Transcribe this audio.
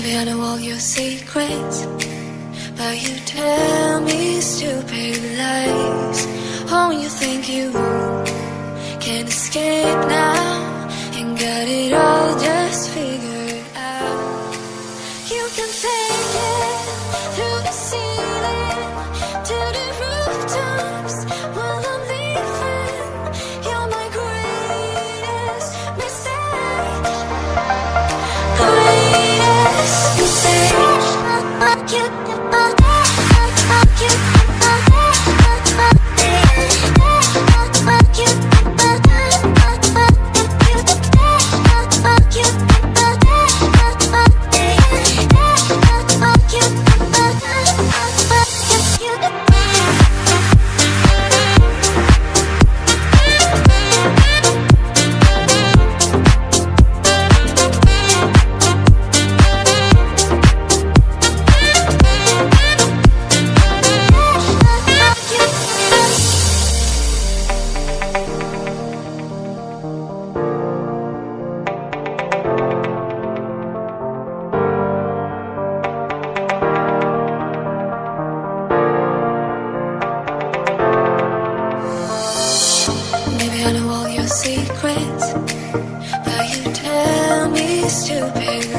Maybe I know all your secrets, but you tell me stupid lies. Oh, you think you can escape now and got it all just figured out. You can fake it through the ceiling to the rooftops while I'm leaving. You're my greatest mistake. Greatest mistake. Maybe I know all your secrets, but you tell me stupid